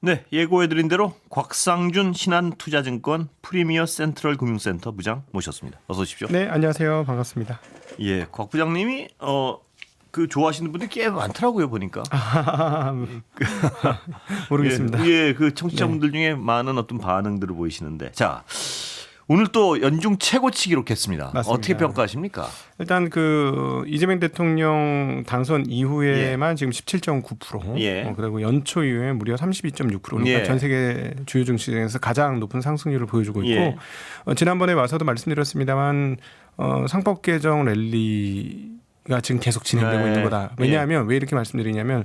네, 예고해드린 대로 곽상준 신한투자증권 프리미어 센트럴 금융센터 부장 모셨습니다. 어서 오십시오. 네, 안녕하세요. 반갑습니다. 예, 곽 부장님이 그 좋아하시는 분들이 꽤 많더라고요 보니까. 모르겠습니다. 예, 그 청취자분들 중에 많은 어떤 반응들을 보이시는데, 자 오늘 또 연중 최고치 기록했습니다. 맞습니다. 어떻게 평가하십니까? 일단 그 이재명 대통령 당선 이후에만 지금 17.9%, 예. 그리고 연초 이후에 무려 32.6%니까 예. 전 세계 주요 증시에서 가장 높은 상승률을 보여주고 있고, 예. 지난번에 와서도 말씀드렸습니다만 상법 개정 랠리가 지금 계속 진행되고 네. 있는 거다. 왜냐하면 왜 이렇게 말씀드리냐면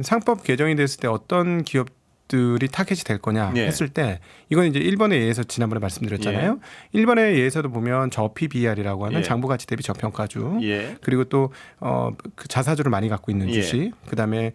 상법 개정이 됐을 때 어떤 기업들이 타겟이 될 거냐 예. 했을 때 이건 이제 일본에 의해서 지난번에 말씀드렸잖아요. 일본에 의해서도 보면 저피 BR이라고 하는 예. 장부 가치 대비 저평가주, 예. 그리고 또 그 자사주를 많이 갖고 있는 예. 주식, 그다음에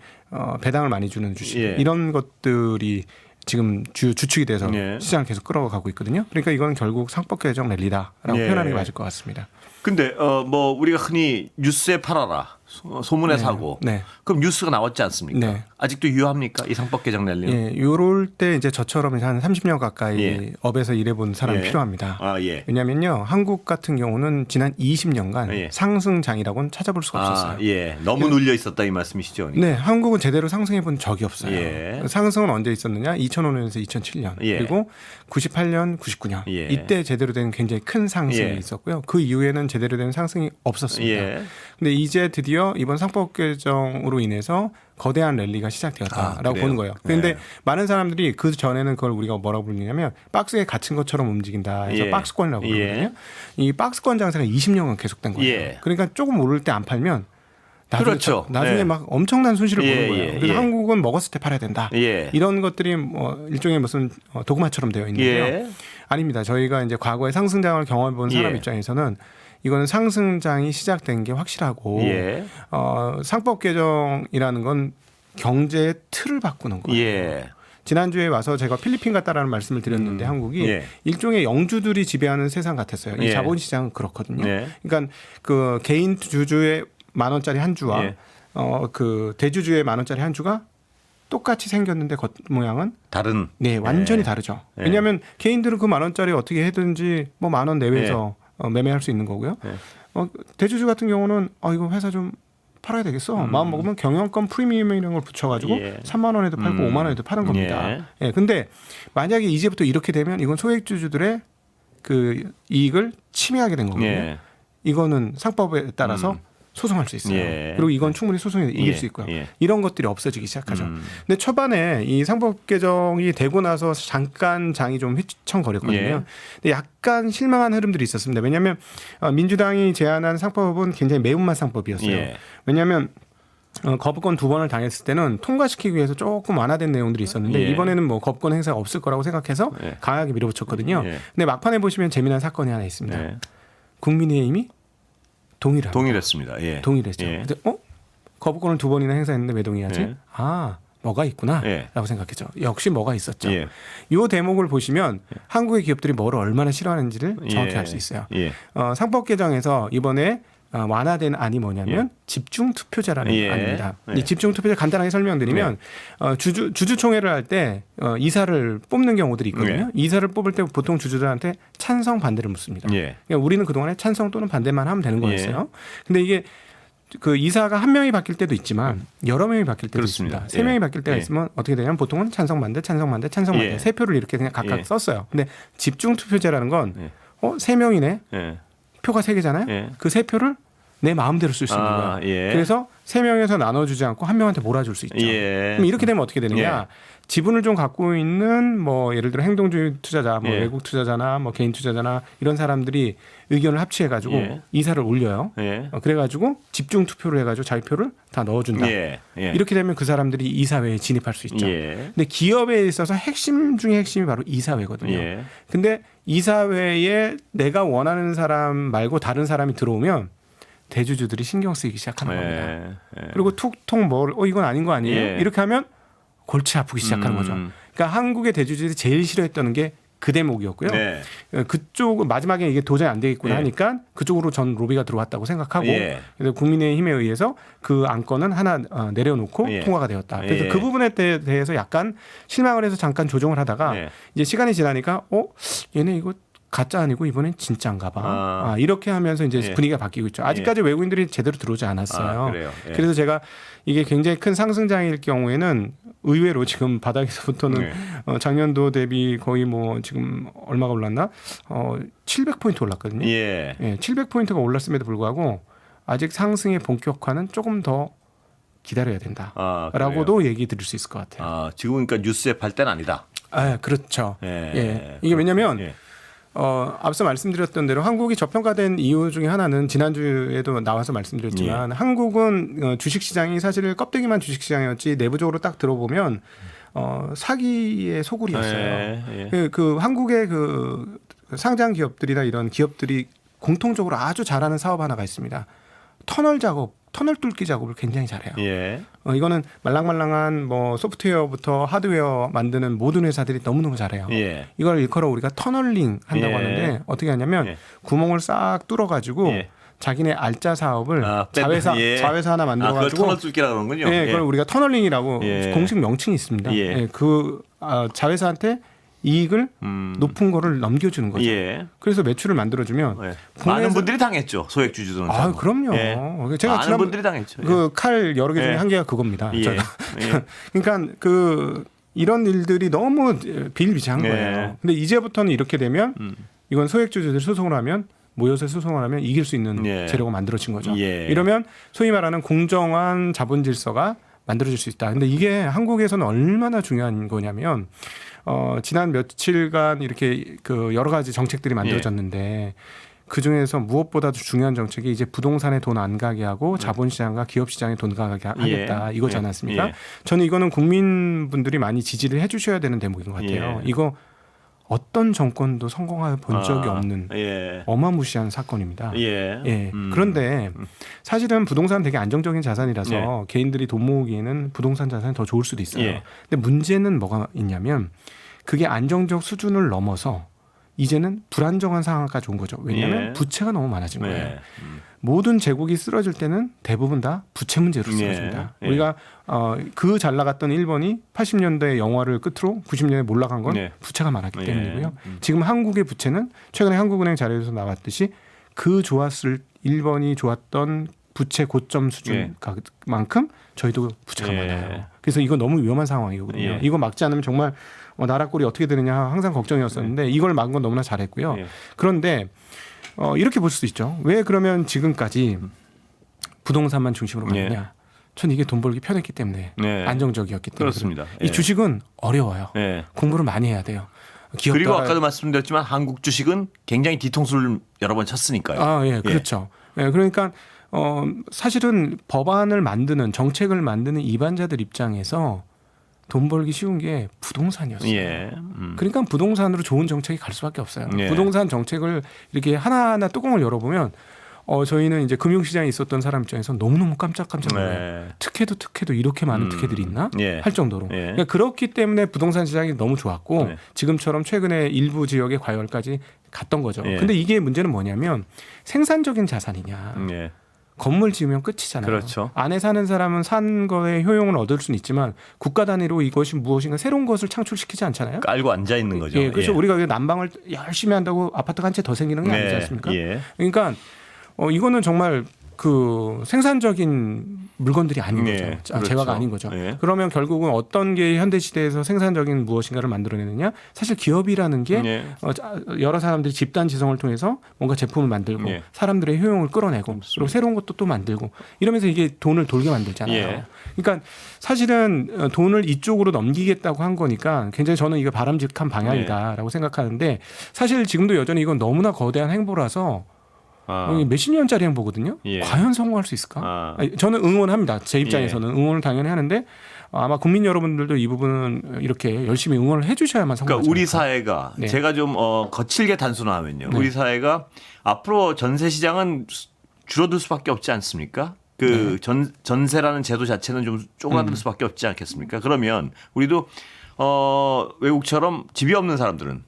배당을 많이 주는 주식, 예. 이런 것들이 지금 주축이 돼서 예. 시장을 계속 끌어가고 있거든요. 그러니까 이건 결국 상법 개정 랠리다라고 예. 표현하는 게 맞을 것 같습니다. 근데 뭐 우리가 흔히 뉴스에 팔아라, 소문에 네. 사고, 네. 그럼 뉴스가 나왔지 않습니까? 네. 아직도 유효합니까? 이 상법 개정 랠리는? 예, 요럴 때 이제 저처럼 한 30년 가까이 예. 업에서 일해본 사람이 예. 필요합니다. 아, 예. 왜냐면요, 한국 같은 경우는 지난 20년간 예. 상승장이라고는 찾아볼 수가 없었어요. 예. 너무 눌려 있었다 이 말씀이시죠? 네, 한국은 제대로 상승해 본 적이 없어요. 예. 상승은 언제 있었느냐? 2005년에서 2007년, 예. 그리고 98년, 99년. 예. 이때 제대로 된 굉장히 큰 상승이 예. 있었고요. 그 이후에는 제대로 된 상승이 없었습니다. 예. 근데 이제 드디어 이번 상법 개정으로 인해서 거대한 랠리가 시작되었다라고 그래요? 보는 거예요. 그런데 네. 많은 사람들이 그 전에는 그걸 우리가 뭐라고 부르냐면 박스에 갇힌 것처럼 움직인다 해서 예. 박스권이라고 예. 부르거든요. 이 박스권 장세가 20년간 계속된 거예요. 예. 그러니까 조금 오를 때 안 팔면 그렇죠. 나중에 네. 막 엄청난 손실을 예, 보는 거예요. 예, 그래서 예. 한국은 먹었을 때 팔아야 된다. 예. 이런 것들이 뭐 일종의 무슨 도그마처럼 되어 있는데요. 예. 아닙니다. 저희가 이제 과거에 상승장을 경험해 본 사람 예. 입장에서는 이거는 상승장이 시작된 게 확실하고 예. 상법 개정이라는 건 경제의 틀을 바꾸는 거예요. 예. 지난주에 와서 제가 필리핀 갔다라는 말씀을 드렸는데 한국이 예. 일종의 영주들이 지배하는 세상 같았어요. 이 예. 자본시장은 그렇거든요. 예. 그러니까 그 개인 주주의 10,000원짜리 한 주와 예. 그 대주주의 10,000원짜리 한 주가 똑같이 생겼는데 겉 모양은 다른. 네 완전히 예. 다르죠. 예. 왜냐하면 개인들은 그 10,000원짜리 어떻게 해든지 뭐 10,000원 내외에서 매매할 수 있는 거고요. 예. 대주주 같은 경우는 이거 회사 좀 팔아야 되겠어. 마음 먹으면 경영권 프리미엄이라는 걸 붙여가지고 예. 3만 원에도 팔고 5만 원에도 파는 겁니다. 예. 근데 만약에 이제부터 이렇게 되면 이건 소액주주들의 그 이익을 침해하게 된 거거든요. 예. 이거는 상법에 따라서 소송할 수 있어요. 예. 그리고 이건 충분히 소송에 이길 예. 수 있고요. 예. 이런 것들이 없어지기 시작하죠. 근데 초반에 이 상법 개정이 되고 나서 잠깐 장이 좀 휘청거렸거든요. 예. 근데 약간 실망한 흐름들이 있었습니다. 왜냐하면 민주당이 제안한 상법은 굉장히 매운맛 상법이었어요. 예. 왜냐하면 거부권 2번을 당했을 때는 통과시키기 위해서 조금 완화된 내용들이 있었는데 예. 이번에는 뭐 거부권 행사가 없을 거라고 생각해서 예. 강하게 밀어붙였거든요. 예. 근데 막판에 보시면 재미난 사건이 하나 있습니다. 예. 국민의힘이 동의를 합니다. 동일했습니다. 예. 동의했죠. 예. 근데 거부권을 2번이나 행사했는데 왜 동의하지? 예. 뭐가 있구나라고 예. 생각했죠. 역시 뭐가 있었죠. 예. 이 대목을 보시면 한국의 기업들이 뭐를 얼마나 싫어하는지를 정확히 예. 알 수 있어요. 예. 상법 개정에서 이번에 완화된 안이 뭐냐면 집중 투표제라는 예. 안입니다. 예. 이 집중 투표제 간단하게 설명드리면 주주총회를 할 때 이사를 뽑는 경우들이 있거든요. 예. 이사를 뽑을 때 보통 주주들한테 찬성 반대를 묻습니다. 예. 그러니까 우리는 그동안에 찬성 또는 반대만 하면 되는 거였어요. 근데 이게 그 이사가 한 명이 바뀔 때도 있지만 여러 명이 바뀔 때도 그렇습니다. 있습니다. 3명이 예. 바뀔 때가 예. 있으면 어떻게 되냐면 보통은 찬성 반대, 찬성 반대, 찬성 반대 예. 세 표를 이렇게 그냥 각각 예. 썼어요. 근데 집중 투표제라는 건 예. 3명이네. 예. 표가 3개잖아요. 예. 그 세 표를 내 마음대로 쓸 수 있는 거예요. 예. 그래서 3명에서 나눠주지 않고 한 명한테 몰아줄 수 있죠. 예. 그럼 이렇게 되면 어떻게 되느냐? 지분을 좀 갖고 있는 뭐 예를 들어 행동주의 투자자, 뭐 예. 외국 투자자나 뭐 개인 투자자나 이런 사람들이 의견을 합치해가지고 예. 이사를 올려요. 예. 그래가지고 집중 투표를 해가지고 자기 표를 다 넣어준다. 예. 예. 이렇게 되면 그 사람들이 이사회에 진입할 수 있죠. 예. 근데 기업에 있어서 핵심 중에 핵심이 바로 이사회거든요. 예. 근데 이사회에 내가 원하는 사람 말고 다른 사람이 들어오면 대주주들이 신경 쓰이기 시작하는 겁니다. 예. 그리고 툭툭 이건 아닌 거 아니에요? 예. 이렇게 하면 골치 아프기 시작하는 거죠. 그러니까 한국의 대주주들이 제일 싫어했던 게 그 대목이었고요. 네. 그쪽 마지막에 이게 도저히 안 되겠구나 예. 하니까 그쪽으로 전 로비가 들어왔다고 생각하고 예. 그래서 국민의힘에 의해서 그 안건은 하나 내려놓고 예. 통과가 되었다. 그래서 예. 그 부분에 대해서 약간 실망을 해서 잠깐 조정을 하다가 예. 이제 시간이 지나니까 얘네 이거 가짜 아니고 이번엔 진짜인가 봐. 이렇게 하면서 이제 예. 분위기가 바뀌고 있죠. 아직까지 외국인들이 제대로 들어오지 않았어요. 그래요. 예. 그래서 제가 이게 굉장히 큰 상승장일 경우에는 의외로 지금 바닥에서부터는 예. 작년도 대비 거의 뭐 지금 얼마가 올랐나? 700포인트 올랐거든요. 예. 700포인트가 올랐음에도 불구하고 아직 상승의 본격화는 조금 더 기다려야 된다라고도 얘기 드릴 수 있을 것 같아요. 지금 그러니까 뉴스에 발 때는 아니다. 그렇죠. 예. 이게 왜냐하면 예. 앞서 말씀드렸던 대로 한국이 저평가된 이유 중에 하나는 지난주에도 나와서 말씀드렸지만 한국은 주식시장이 사실 껍데기만 주식시장이었지 내부적으로 딱 들어보면 사기의 소굴이었어요. 그 한국의 그 상장 기업들이나 이런 기업들이 공통적으로 아주 잘하는 사업 하나가 있습니다. 터널 뚫기 작업을 굉장히 잘해요. 예. 이거는 말랑말랑한 뭐 소프트웨어부터 하드웨어 만드는 모든 회사들이 너무너무 잘해요. 예. 이걸 일컬어 우리가 터널링 한다고 예. 하는데 어떻게 하냐면 예. 구멍을 싹 뚫어가지고 예. 자기네 알짜 사업을 자회사 자회사 하나 만들어가지고 그걸 터널 뚫기라고 그러는군요. 그걸 우리가 터널링이라고 예. 공식 명칭이 있습니다. 예. 그 자회사한테 이익을 높은 거를 넘겨주는 거죠. 예. 그래서 매출을 만들어주면 많은 분들이 당했죠. 소액주주들은. 그럼요. 예. 제가 많은 분들이 당했죠. 그 칼 여러 개 중에 예. 한 개가 그겁니다. 예. 그러니까 이런 일들이 너무 비일비재한 거예요. 근데 이제부터는 이렇게 되면 이건 소액주주들 소송을 하면 모여서 소송을 하면 이길 수 있는 재료가 만들어진 거죠. 이러면 소위 말하는 공정한 자본 질서가 만들어질 수 있다. 근데 이게 한국에서는 얼마나 중요한 거냐면 지난 며칠간 이렇게 그 여러 가지 정책들이 만들어졌는데 그 중에서 무엇보다도 중요한 정책이 이제 부동산에 돈 안 가게 하고 자본시장과 기업시장에 돈 가게 하겠다 이거지 않았습니까? 저는 이거는 국민분들이 많이 지지를 해주셔야 되는 대목인 것 같아요. 이거 어떤 정권도 성공해 본 적이 없는 어마무시한 사건입니다. 그런데 사실은 부동산은 되게 안정적인 자산이라서 개인들이 돈 모으기에는 부동산 자산이 더 좋을 수도 있어요. 근데 문제는 뭐가 있냐면 그게 안정적 수준을 넘어서 이제는 불안정한 상황까지 온 거죠. 왜냐하면 부채가 너무 많아진 거예요. 모든 제국이 쓰러질 때는 대부분 다 부채 문제로 쓰러집니다. 우리가 그 잘 나갔던 일본이 80년대 영화를 끝으로 90년대에 몰락한 건 부채가 많았기 때문이고요. 지금 한국의 부채는 최근에 한국은행 자료에서 나왔듯이 그 좋았을 일본이 좋았던 부채 고점 수준만큼 저희도 부채가 많아요. 그래서 이거 너무 위험한 상황이거든요. 이거 막지 않으면 정말 나라 꼴이 어떻게 되느냐 항상 걱정이었었는데 이걸 막은 건 너무나 잘했고요. 그런데 이렇게 볼 수도 있죠. 왜 그러면 지금까지 부동산만 중심으로 갔느냐. 전 이게 돈 벌기 편했기 때문에 안정적이었기 때문에 그렇습니다. 이 주식은 어려워요. 공부를 많이 해야 돼요. 그리고 아까도 말씀드렸지만 한국 주식은 굉장히 뒤통수를 여러 번 쳤으니까요. 그렇죠. 그러니까 사실은 법안을 만드는 정책을 만드는 입안자들 입장에서 돈 벌기 쉬운 게 부동산이었어요. 그러니까 부동산으로 좋은 정책이 갈 수밖에 없어요. 부동산 정책을 이렇게 하나하나 뚜껑을 열어보면 저희는 이제 금융시장에 있었던 사람 입장에서 너무너무 깜짝깜짝 놀라요. 특혜도 이렇게 많은 특혜들이 있나? 할 정도로. 그러니까 그렇기 때문에 부동산 시장이 너무 좋았고 지금처럼 최근에 일부 지역의 과열까지 갔던 거죠. 근데 이게 문제는 뭐냐면 생산적인 자산이냐. 건물 지으면 끝이잖아요. 그렇죠. 안에 사는 사람은 산 거에 효용을 얻을 수는 있지만 국가 단위로 이것이 무엇인가 새로운 것을 창출시키지 않잖아요. 깔고 앉아 있는 거죠. 그렇죠. 우리가 난방을 열심히 한다고 아파트가 한 채 더 생기는 게 아니지 않습니까? 그러니까 이거는 정말 그 생산적인 물건들이 아닌 거죠. 그렇죠. 재화가 아닌 거죠. 그러면 결국은 어떤 게 현대 시대에서 생산적인 무엇인가를 만들어내느냐? 사실 기업이라는 게 여러 사람들이 집단 지성을 통해서 뭔가 제품을 만들고 사람들의 효용을 끌어내고 그리고 새로운 것도 또 만들고 이러면서 이게 돈을 돌게 만들잖아요. 그러니까 사실은 돈을 이쪽으로 넘기겠다고 한 거니까 굉장히 저는 이거 바람직한 방향이다라고 생각하는데 사실 지금도 여전히 이건 너무나 거대한 행보라서 몇십 년짜리 행보거든요. 과연 성공할 수 있을까? 저는 응원합니다. 제 입장에서는 응원을 당연히 하는데 아마 국민 여러분들도 이 부분은 이렇게 열심히 응원을 해주셔야만 성공하죠. 그러니까 우리 사회가 제가 좀 거칠게 단순화하면요. 우리 사회가 앞으로 전세 시장은 줄어들 수밖에 없지 않습니까? 그 전세라는 제도 자체는 좀 쪼그라들 수밖에 없지 않겠습니까? 그러면 우리도 외국처럼 집이 없는 사람들은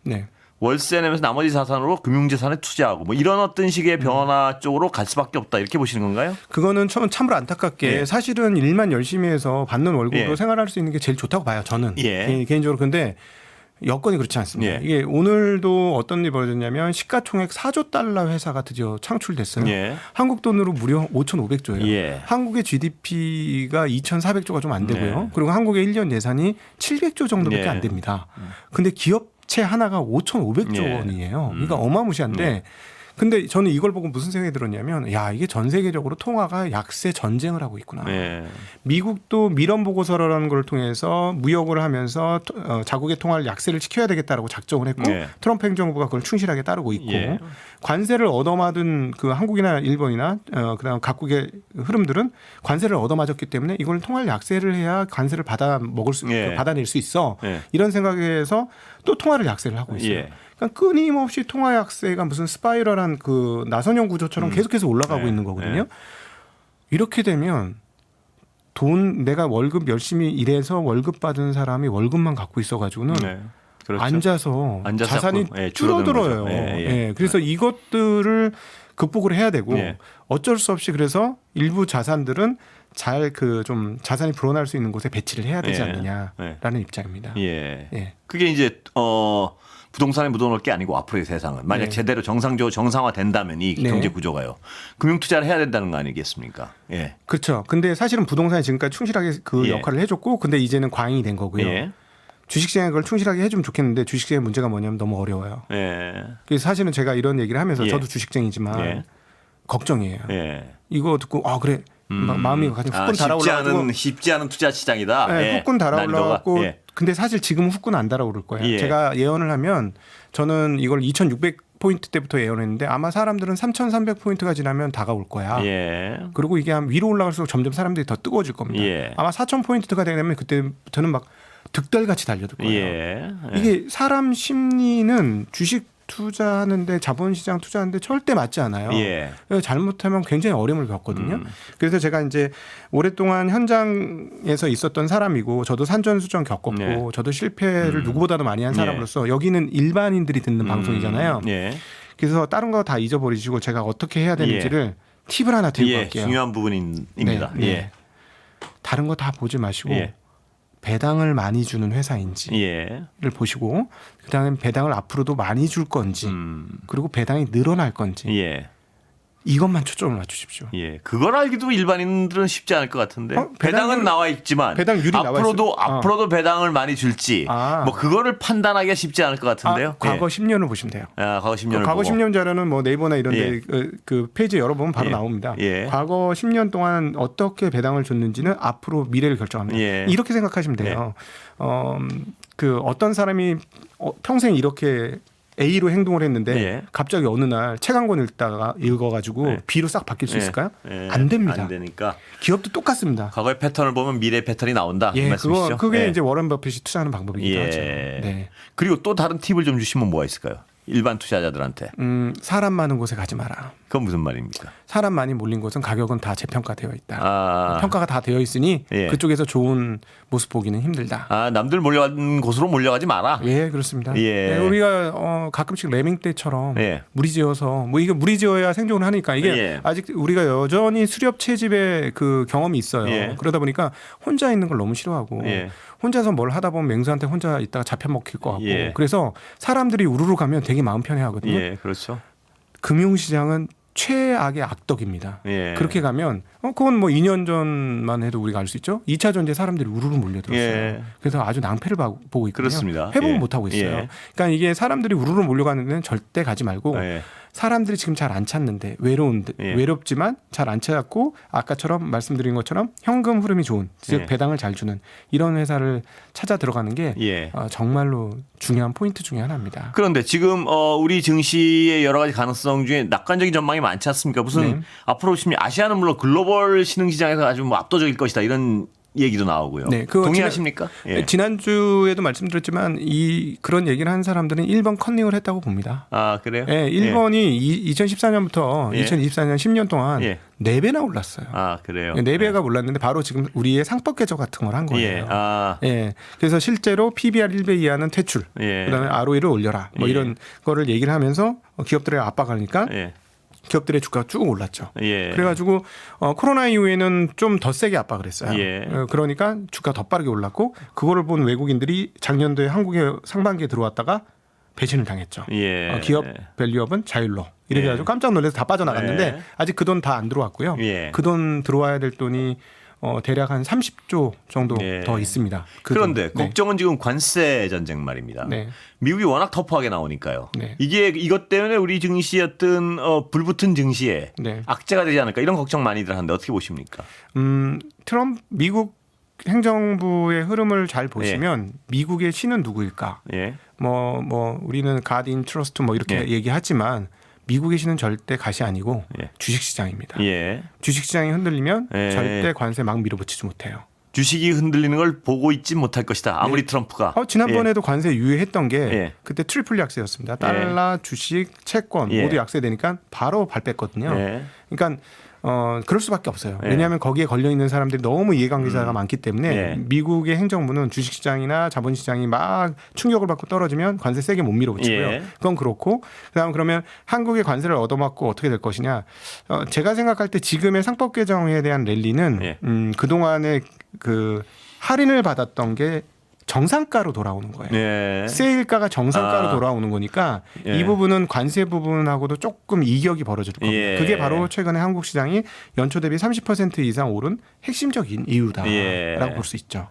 월세 내면서 나머지 자산으로 금융자산에 투자하고 뭐 이런 어떤 식의 변화 쪽으로 갈 수밖에 없다 이렇게 보시는 건가요? 그거는 참으로 안타깝게 예. 사실은 일만 열심히 해서 받는 월급으로 예. 생활할 수 있는 게 제일 좋다고 봐요. 저는 예. 개인적으로. 근데 여건이 그렇지 않습니다. 예. 이게 오늘도 어떤 일이 벌어졌냐면 시가총액 4조 달러 회사가 드디어 창출됐어요. 예. 한국 돈으로 무려 5,500조예요. 예. 한국의 GDP가 2,400조가 좀 안 되고요. 네. 그리고 한국의 1년 예산이 700조 정도밖에 예. 안 됩니다. 근데 기업체 하나가 5,500조 예. 원이에요. 그러니까 어마무시한데 근데 저는 이걸 보고 무슨 생각이 들었냐면 야 이게 전 세계적으로 통화가 약세 전쟁을 하고 있구나. 예. 미국도 미런 보고서라는 걸 통해서 무역을 하면서 자국의 통화를 약세를 지켜야 되겠다라고 작정을 했고 예. 트럼프 행정부가 그걸 충실하게 따르고 있고 예. 관세를 얻어맞은 그 한국이나 일본이나 그다음 각국의 흐름들은 관세를 얻어맞았기 때문에 이걸 통화를 약세를 해야 관세를 예. 받아낼 수 있어. 예. 이런 생각에서 또 통화를 약세를 하고 있어요. 예. 그러니까 끊임없이 통화 약세가 무슨 스파이럴한 그 나선형 구조처럼 계속해서 올라가고 네. 있는 거거든요. 네. 이렇게 되면 내가 월급 열심히 일해서 월급 받은 사람이 월급만 갖고 있어가지고는 네. 그렇죠. 앉아서 자꾸, 자산이 줄어드는 줄어들어요. 거죠. 예, 예. 예, 그래서 이것들을 극복을 해야 되고 예. 어쩔 수 없이 그래서 일부 자산들은 잘 그 좀 자산이 불어날 수 있는 곳에 배치를 해야 되지 예. 않느냐라는 입장입니다. 예. 예. 그게 이제 부동산에 묻어놓을 게 아니고 앞으로의 세상은 만약 네. 제대로 정상적으로 정상화된다면 이 네. 경제 구조가요. 금융 투자를 해야 된다는 거 아니겠습니까? 예. 그렇죠. 근데 사실은 부동산이 지금까지 충실하게 그 예. 역할을 해줬고, 근데 이제는 과잉이 된 거고요. 예. 주식시장에 그걸 충실하게 해주면 좋겠는데 주식시장의 문제가 뭐냐면 너무 어려워요. 예. 그래서 사실은 제가 이런 얘기를 하면서 예. 저도 주식쟁이지만 예. 걱정이에요. 예. 이거 듣고 그래 마음이 가장 후끈 달아올라가지고 쉽지 않은 투자 시장이다. 네, 예. 후끈 달아올라가고 예. 근데 사실 지금은 후끈 안 달아오를 거예요. 예. 제가 예언을 하면 저는 이걸 2,600포인트 때부터 예언했는데 아마 사람들은 3,300포인트가 지나면 다가올 거야. 예. 그리고 이게 위로 올라갈수록 점점 사람들이 더 뜨거워질 겁니다. 예. 아마 4,000포인트가 되면 그때부터는 막 득달같이 달려들 거예요. 예. 예. 이게 사람 심리는 주식 투자하는데 자본시장 투자하는데 절대 맞지 않아요. 예. 잘못하면 굉장히 어려움을 겪거든요. 그래서 제가 이제 오랫동안 현장에서 있었던 사람이고 저도 산전수전 겪었고 네. 저도 실패를 누구보다도 많이 한 사람으로서 여기는 일반인들이 듣는 방송이잖아요. 예. 그래서 다른 거 다 잊어버리시고 제가 어떻게 해야 되는지를 팁을 하나 드리고 예. 갈게요. 중요한 부분입니다. 네, 네. 예. 다른 거 다 보지 마시고 예. 배당을 많이 주는 회사인지를 예. 보시고 그다음에 배당을 앞으로도 많이 줄 건지 그리고 배당이 늘어날 건지 예. 이것만 초점을 맞추십시오. 예, 그걸 알기도 일반인들은 쉽지 않을 것 같은데. 배당은 배당률- 나와 있지만 배당률이 나와 앞으로도 배당을 많이 줄지 뭐 그거를 판단하기가 쉽지 않을 것 같은데요. 과거 10년을 보시면 돼요. 과거 10년을 과거 보고. 10년 자료는 뭐 네이버나 이런 데 예. 그 페이지 열어보면 바로 예. 나옵니다. 예. 과거 10년 동안 어떻게 배당을 줬는지는 앞으로 미래를 결정합니다. 예. 이렇게 생각하시면 돼요. 그 어떤 사람이 평생 이렇게 A로 행동을 했는데 예. 갑자기 어느 날 책 한 권 읽어가지고 예. B로 싹 바뀔 수 예. 있을까요? 예. 안 됩니다. 안 되니까. 기업도 똑같습니다. 과거의 패턴을 보면 미래 패턴이 나온다. 이 예, 말씀이시죠? 그게 예. 이제 워런 버핏이 투자하는 방법이기도 예. 하죠. 네. 그리고 또 다른 팁을 좀 주시면 뭐가 있을까요? 일반 투자자들한테. 사람 많은 곳에 가지 마라. 그건 무슨 말입니까? 사람 많이 몰린 곳은 가격은 다 재평가되어 있다. 평가가 다 되어 있으니 예. 그쪽에서 좋은 모습 보기는 힘들다. 남들 몰려간 곳으로 몰려가지 마라. 예, 그렇습니다. 예. 네, 우리가 가끔씩 레밍 때처럼 예. 무리지어서 뭐 이게 무리지어야 생존을 하니까 이게 예. 아직 우리가 여전히 수렵 채집의 그 경험이 있어요. 예. 그러다 보니까 혼자 있는 걸 너무 싫어하고 예. 혼자서 뭘 하다 보면 맹수한테 혼자 있다가 잡혀 먹힐 것 같고 예. 그래서 사람들이 우르르 가면 되게 마음 편해하거든요. 예, 그렇죠. 금융시장은 최악의 악덕입니다. 예. 그렇게 가면 그건 뭐 2년 전만 해도 우리가 알 수 있죠. 2차 전지에 사람들이 우르르 몰려들었어요. 예. 그래서 아주 낭패를 보고 있거든요. 그렇습니다. 회복을 예. 못 하고 있어요. 예. 그러니까 이게 사람들이 우르르 몰려가는 데는 절대 가지 말고 예. 사람들이 지금 잘 안 찾는데 예. 외롭지만 잘 안 찾았고 아까처럼 말씀드린 것처럼 현금 흐름이 좋은 즉 예. 배당을 잘 주는 이런 회사를 찾아 들어가는 게 예. 정말로 중요한 포인트 중에 하나입니다. 그런데 지금 우리 증시의 여러 가지 가능성 중에 낙관적인 전망이 많지 않습니까? 무슨 네. 앞으로 아시아는 물론 글로벌 신흥 시장에서 아주 뭐 압도적일 것이다 이런 얘기도 나오고요. 네, 동의하십니까? 지난주에도 말씀드렸지만 그런 얘기를 한 사람들은 1번 컨닝을 했다고 봅니다. 아, 그래요? 네, 1번이 2014년부터 2024년 10년 동안 4배나 올랐어요. 아, 그래요? 4배가 올랐는데 바로 지금 우리의 상법 개정 같은 걸 한 거예요. 그래서 실제로 PBR 1배 이하는 퇴출, 그다음에 ROE를 올려라, 뭐 이런 거를 얘기를 하면서 기업들을 압박하니까 기업들의 주가가 쭉 올랐죠. 그래가지고 코로나 이후에는 좀 더 세게 압박을 했어요. 그러니까 주가 더 빠르게 올랐고 그거를 본 외국인들이 작년도에 한국에 상반기에 들어왔다가 배신을 당했죠. 기업 밸류업은 자율로 이렇게 해가지고 깜짝 놀라서 다 빠져나갔는데 아직 그 돈 다 안 들어왔고요. 그 돈 들어와야 될 돈이 대략 한 30조 정도 더 있습니다. 그런데 걱정은 지금 관세 전쟁 말입니다. 미국이 워낙 터프하게 나오니까요. 이것 때문에 우리 증시였던 불붙은 증시에 악재가 되지 않을까 이런 걱정 많이들 하는데 어떻게 보십니까? 트럼프 미국 행정부의 흐름을 잘 보시면 미국의 신은 누구일까? 뭐 우리는 God in Trust 뭐 이렇게 얘기하지만 미국의 신은 절대 갓이 아니고 주식시장입니다. 주식시장이 흔들리면 절대 관세 막 밀어붙이지 못해요. 주식이 흔들리는 걸 보고 있지 못할 것이다. 아무리 트럼프가. 지난번에도 관세 유예했던 게 그때 트리플 약세였습니다. 달러, 주식, 채권 모두 약세되니까 바로 발 뺐거든요. 그러니까 그럴 수밖에 없어요. 왜냐하면 거기에 걸려 있는 사람들이 너무 이해관계자가 많기 때문에 미국의 행정부는 주식시장이나 자본시장이 막 충격을 받고 떨어지면 관세 세게 못 밀어붙이고요. 그건 그렇고 그러면 한국의 관세를 얻어맞고 어떻게 될 것이냐. 제가 생각할 때 지금의 상법 개정에 대한 랠리는 그동안에 그 할인을 받았던 게 정상가로 돌아오는 거예요. 세일가가 정상가로 돌아오는 거니까 이 부분은 관세 부분하고도 조금 이격이 벌어질 겁니다. 그게 바로 최근에 한국 시장이 연초 대비 30% 이상 오른 핵심적인 이유다라고 볼 수 있죠.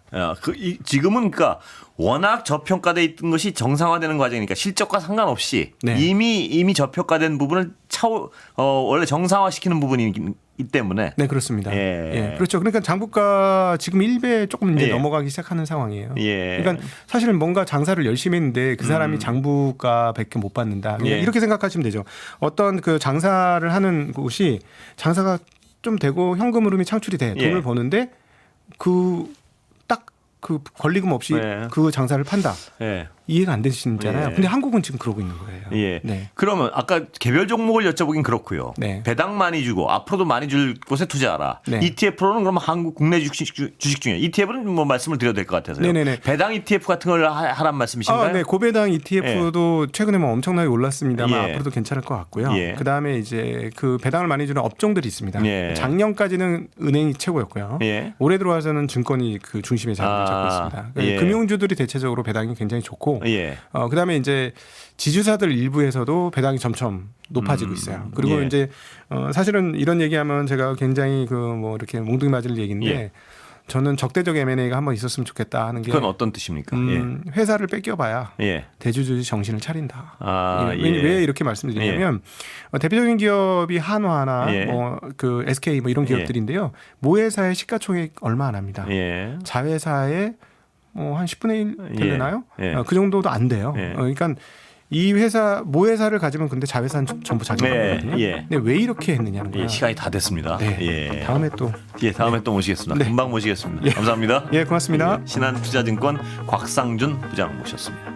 지금은 그러니까 워낙 저평가돼 있던 것이 정상화되는 과정이니까 실적과 상관없이 이미 저평가된 부분을 원래 정상화시키는 부분이기 때문에. 네, 그렇습니다. 그렇죠. 그러니까 장부가 지금 1배 조금 이제 넘어가기 시작하는 상황이에요. 그러니까 사실은 뭔가 장사를 열심히 했는데 그 사람이 장부가밖에 못 받는다. 이렇게 생각하시면 되죠. 어떤 그 장사를 하는 곳이 장사가 좀 되고 현금 흐름이 창출이 돼 돈을 버는데 그 권리금 없이 그 장사를 판다. 이해가 안 되시잖아요. 근데 한국은 지금 그러고 있는 거예요. 그러면 아까 개별 종목을 여쭤보긴 그렇고요. 배당 많이 주고 앞으로도 많이 줄 곳에 투자하라. ETF로는 그러면 한국 국내 주식 중에 ETF는 뭐 말씀을 드려도 될 것 같아서요. 배당 ETF 같은 걸 하란 말씀이신가요? 고배당 ETF도 최근에 뭐 엄청나게 올랐습니다만 앞으로도 괜찮을 것 같고요. 그다음에 이제 그 배당을 많이 주는 업종들이 있습니다. 작년까지는 은행이 최고였고요. 올해 들어와서는 증권이 그 중심의 자리를 잡고 있습니다. 금융주들이 대체적으로 배당이 굉장히 좋고 그다음에 이제 지주사들 일부에서도 배당이 점점 높아지고 있어요. 그리고 이제 사실은 이런 얘기하면 제가 굉장히 그 뭐 이렇게 몽둥이 맞을 얘기인데 저는 적대적 M&A가 한번 있었으면 좋겠다 하는 게 그건 어떤 뜻입니까? 회사를 뺏겨봐야 대주주의 정신을 차린다. 왜 이렇게 말씀드리냐면 대표적인 기업이 한화나 뭐 그 SK 뭐 이런 기업들인데요. 모회사의 시가총액 얼마 안 합니다. 자회사의 한 10분의 1 되나요? 그 정도도 안 돼요. 그러니까 이 모회사를 가지면 근데 자회사는 전부 자기가 거거든요. 근데 왜 이렇게 했느냐는 거예요. 시간이 다 됐습니다. 다음에 또 다음에 또 모시겠습니다. 금방 모시겠습니다. 감사합니다. 고맙습니다. 신한투자증권 곽상준 부장 모셨습니다.